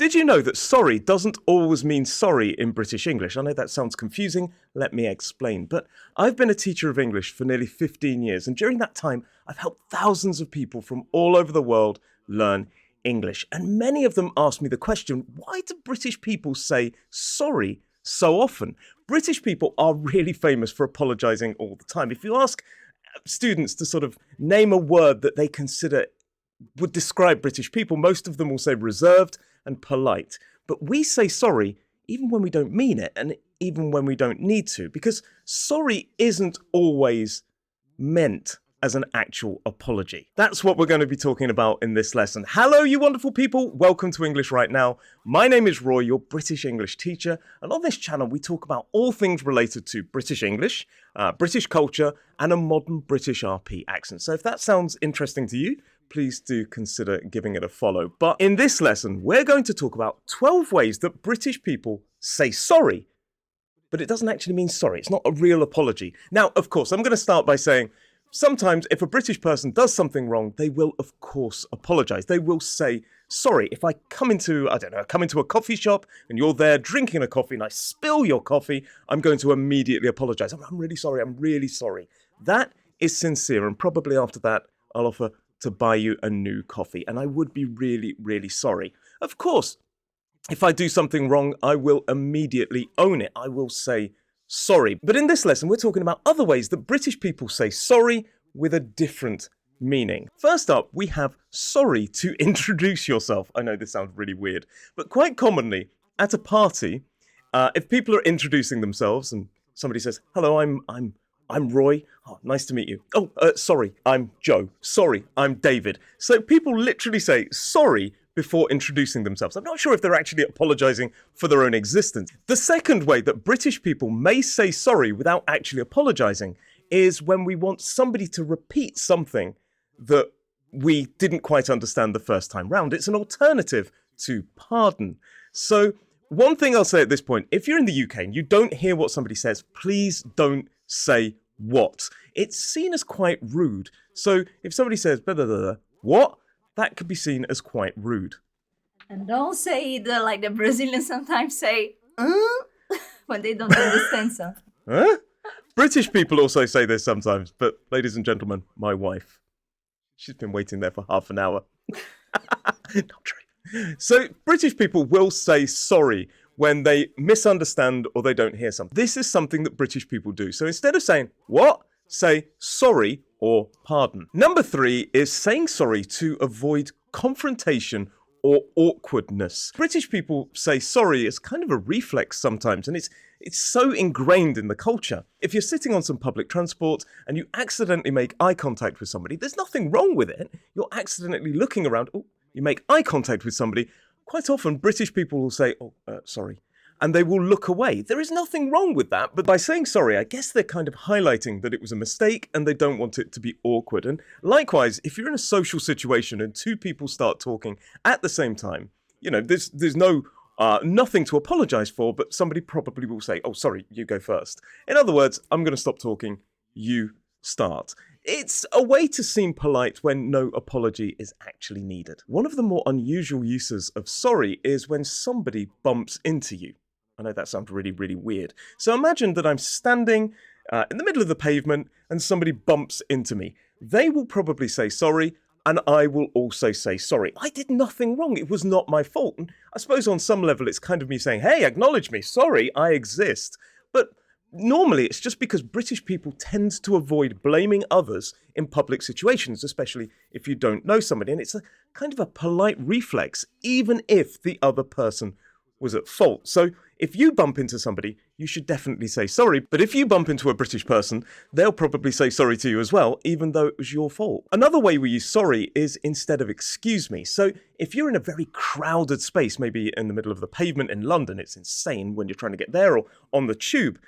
Did you know that sorry doesn't always mean sorry in British English? I know that sounds confusing, let me explain. But I've been a teacher of English for nearly 15 years, and during that time, I've helped thousands of people from all over the world learn English. And many of them ask me the question, why do British people say sorry so often? British people are really famous for apologising all the time. If you ask students to sort of name a word that they consider would describe British people, most of them will say reserved and polite. But we say sorry even when we don't mean it, and even when we don't need to, because sorry isn't always meant as an actual apology. That's what we're going to be talking about in this lesson. Hello, you wonderful people. Welcome to English Right Now. My name is Roy, your British English teacher. And on this channel, we talk about all things related to British English, British culture, and a modern British RP accent. So if that sounds interesting to you, please do consider giving it a follow. But in this lesson, we're going to talk about 12 ways that British people say sorry, but it doesn't actually mean sorry. It's not a real apology. Now, of course, I'm going to start by saying, sometimes if a British person does something wrong, they will, of course, apologise. They will say sorry. If I come into a coffee shop and you're there drinking a coffee and I spill your coffee, I'm going to immediately apologise. I'm really sorry. That is sincere, and probably after that, I'll offer to buy you a new coffee, and I would be really, really sorry. Of course, if I do something wrong, I will immediately own it. I will say sorry. But in this lesson, we're talking about other ways that British people say sorry with a different meaning. First up, we have sorry to introduce yourself. I know this sounds really weird, but quite commonly at a party, if people are introducing themselves and somebody says, "Hello, I'm Roy. Oh, nice to meet you. Oh, sorry, I'm Joe. Sorry, I'm David." So people literally say sorry before introducing themselves. I'm not sure if they're actually apologising for their own existence. The second way that British people may say sorry without actually apologising is when we want somebody to repeat something that we didn't quite understand the first time round. It's an alternative to pardon. So one thing I'll say at this point, if you're in the UK and you don't hear what somebody says, please don't say what. It's seen as quite rude. So if somebody says blah, blah, blah, blah, what, that could be seen as quite rude. And don't say like the Brazilians sometimes say when they don't understand something. Huh? British people also say this sometimes, but ladies and gentlemen, my wife, she's been waiting there for half an hour. Not true. So British people will say sorry when they misunderstand or they don't hear something. This is something that British people do. So instead of saying, what? Say sorry or pardon. Number 3 is saying sorry to avoid confrontation or awkwardness. British people say sorry as kind of a reflex sometimes, and it's so ingrained in the culture. If you're sitting on some public transport and you accidentally make eye contact with somebody, there's nothing wrong with it. You're accidentally looking around. Oh, you make eye contact with somebody. Quite often, British people will say, sorry, and they will look away. There is nothing wrong with that, but by saying sorry, I guess they're kind of highlighting that it was a mistake and they don't want it to be awkward. And likewise, if you're in a social situation and two people start talking at the same time, there's nothing to apologise for, but somebody probably will say, oh, sorry, you go first. In other words, I'm going to stop talking, you start. It's a way to seem polite when no apology is actually needed. One of the more unusual uses of sorry is when somebody bumps into you. I know that sounds really, really weird. So imagine that I'm standing in the middle of the pavement and somebody bumps into me. They will probably say sorry, and I will also say sorry. I did nothing wrong. It was not my fault. And I suppose on some level it's kind of me saying, hey, acknowledge me. Sorry, I exist. But normally, it's just because British people tend to avoid blaming others in public situations, especially if you don't know somebody. And it's a kind of a polite reflex, even if the other person was at fault. So if you bump into somebody, you should definitely say sorry. But if you bump into a British person, they'll probably say sorry to you as well, even though it was your fault. Another way we use sorry is instead of excuse me. So if you're in a very crowded space, maybe in the middle of the pavement in London, it's insane when you're trying to get there, or on the tube,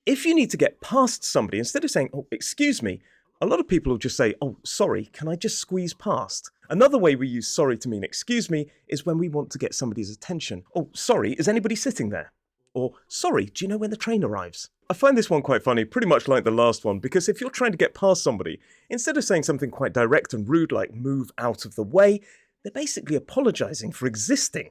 if you need to get past somebody, instead of saying, oh, excuse me, a lot of people will just say, oh, sorry, can I just squeeze past? Another way we use sorry to mean excuse me is when we want to get somebody's attention. Oh, sorry, is anybody sitting there? Or, sorry, do you know when the train arrives? I find this one quite funny, pretty much like the last one, because if you're trying to get past somebody, instead of saying something quite direct and rude like move out of the way, they're basically apologising for existing.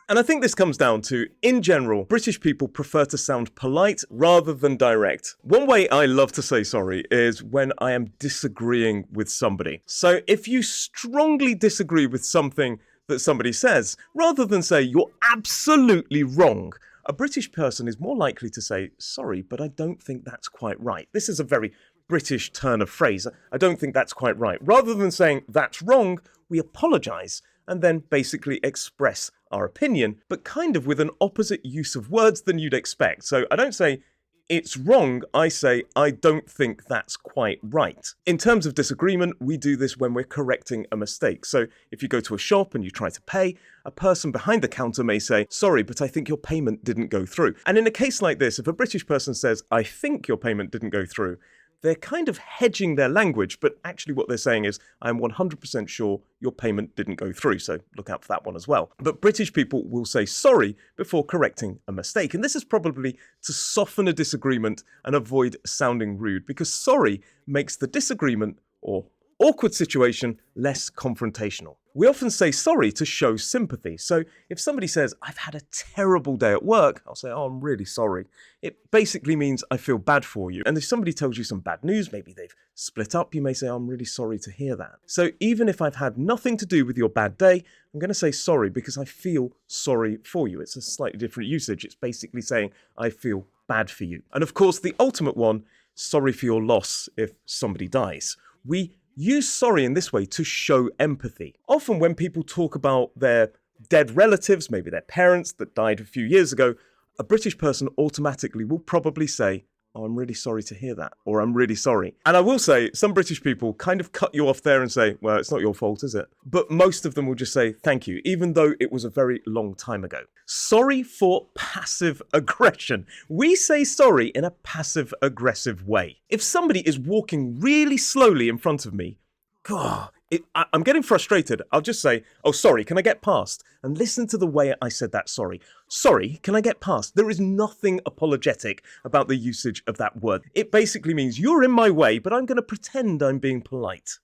And I think this comes down to, in general, British people prefer to sound polite rather than direct. One way I love to say sorry is when I am disagreeing with somebody. So if you strongly disagree with something that somebody says, rather than say, you're absolutely wrong, a British person is more likely to say, sorry, but I don't think that's quite right. This is a very British turn of phrase. I don't think that's quite right. Rather than saying, that's wrong, we apologise and then basically express our opinion, but kind of with an opposite use of words than you'd expect. So I don't say, it's wrong, I say, I don't think that's quite right. In terms of disagreement, we do this when we're correcting a mistake. So if you go to a shop and you try to pay, a person behind the counter may say, sorry, but I think your payment didn't go through. And in a case like this, if a British person says, I think your payment didn't go through, they're kind of hedging their language, but actually what they're saying is, I'm 100% sure your payment didn't go through, so look out for that one as well. But British people will say sorry before correcting a mistake, and this is probably to soften a disagreement and avoid sounding rude, because sorry makes the disagreement or awkward situation less confrontational. We often say sorry to show sympathy. So if somebody says, I've had a terrible day at work, I'll say, oh, I'm really sorry. It basically means I feel bad for you. And if somebody tells you some bad news, maybe they've split up, you may say, oh, I'm really sorry to hear that. So even if I've had nothing to do with your bad day, I'm going to say sorry because I feel sorry for you. It's a slightly different usage. It's basically saying, I feel bad for you. And of course, the ultimate one, sorry for your loss if somebody dies. We use sorry in this way to show empathy. Often when people talk about their dead relatives, maybe their parents that died a few years ago, a British person automatically will probably say, oh, I'm really sorry to hear that, or I'm really sorry. And I will say, some British people kind of cut you off there and say, well, it's not your fault, is it? But most of them will just say, thank you, even though it was a very long time ago. Sorry for passive aggression. We say sorry in a passive-aggressive way. If somebody is walking really slowly in front of me, God, I'm getting frustrated. I'll just say, oh, sorry, can I get past? And listen to the way I said that, sorry. Sorry, can I get past? There is nothing apologetic about the usage of that word. It basically means you're in my way, but I'm going to pretend I'm being polite.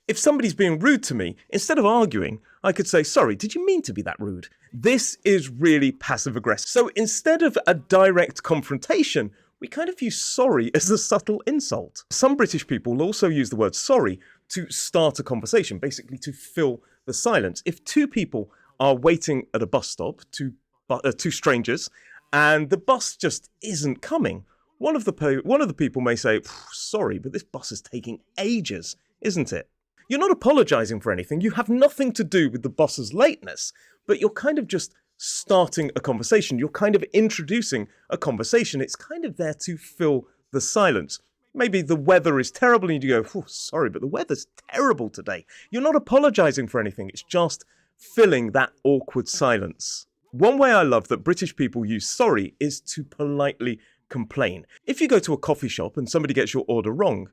If somebody's being rude to me, instead of arguing, I could say, sorry, did you mean to be that rude? This is really passive-aggressive. So instead of a direct confrontation, we kind of use sorry as a subtle insult. Some British people will also use the word sorry to start a conversation, basically to fill the silence. If two people are waiting at a bus stop, two strangers, and the bus just isn't coming, one of the people may say, sorry, but this bus is taking ages, isn't it? You're not apologising for anything. You have nothing to do with the bus's lateness, but you're kind of just starting a conversation. You're kind of introducing a conversation. It's kind of there to fill the silence. Maybe the weather is terrible and you go, sorry, but the weather's terrible today. You're not apologising for anything. It's just filling that awkward silence. One way I love that British people use sorry is to politely complain. If you go to a coffee shop and somebody gets your order wrong,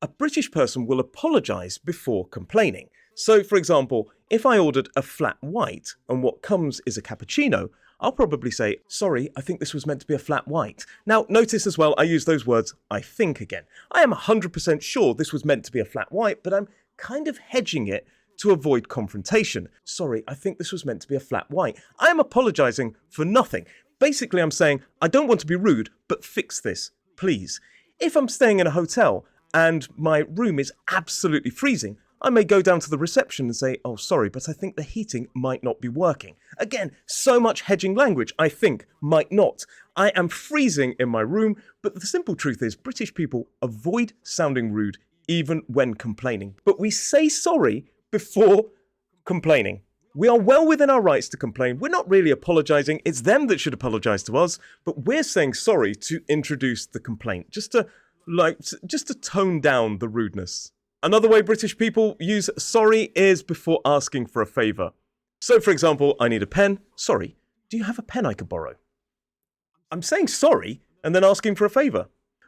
a British person will apologise before complaining. So, for example, if I ordered a flat white and what comes is a cappuccino, I'll probably say, sorry, I think this was meant to be a flat white. Now, notice as well, I use those words, I think again. I am 100% sure this was meant to be a flat white, but I'm kind of hedging it to avoid confrontation. Sorry, I think this was meant to be a flat white. I am apologising for nothing. Basically, I'm saying, I don't want to be rude, but fix this, please. If I'm staying in a hotel and my room is absolutely freezing, I may go down to the reception and say, oh, sorry, but I think the heating might not be working. Again, so much hedging language, I think, might not. I am freezing in my room, but the simple truth is British people avoid sounding rude even when complaining. But we say sorry before complaining. We are well within our rights to complain. We're not really apologising. It's them that should apologise to us, but we're saying sorry to introduce the complaint, just to tone down the rudeness. Another way British people use sorry is before asking for a favour. So, for example, I need a pen. Sorry, do you have a pen I could borrow? I'm saying sorry and then asking for a favour.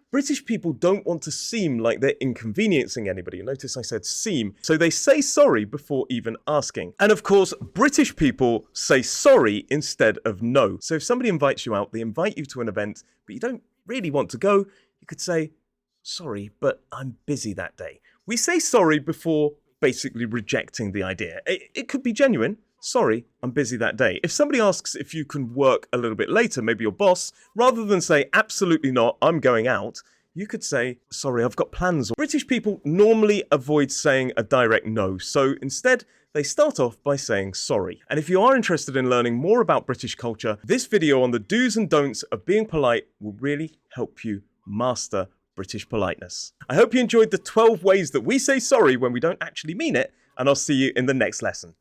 British people don't want to seem like they're inconveniencing anybody. Notice I said seem. So they say sorry before even asking. And of course, British people say sorry instead of no. So if somebody invites you out, they invite you to an event, but you don't really want to go, you could say, sorry, but I'm busy that day. We say sorry before basically rejecting the idea. It could be genuine. sorry, I'm busy that day. If somebody asks if you can work a little bit later, maybe your boss, rather than say, absolutely not, I'm going out, you could say, sorry, I've got plans. British people normally avoid saying a direct no, so instead, they start off by saying sorry. And if you are interested in learning more about British culture, this video on the do's and don'ts of being polite will really help you master British politeness. I hope you enjoyed the 12 ways that we say sorry when we don't actually mean it, and I'll see you in the next lesson.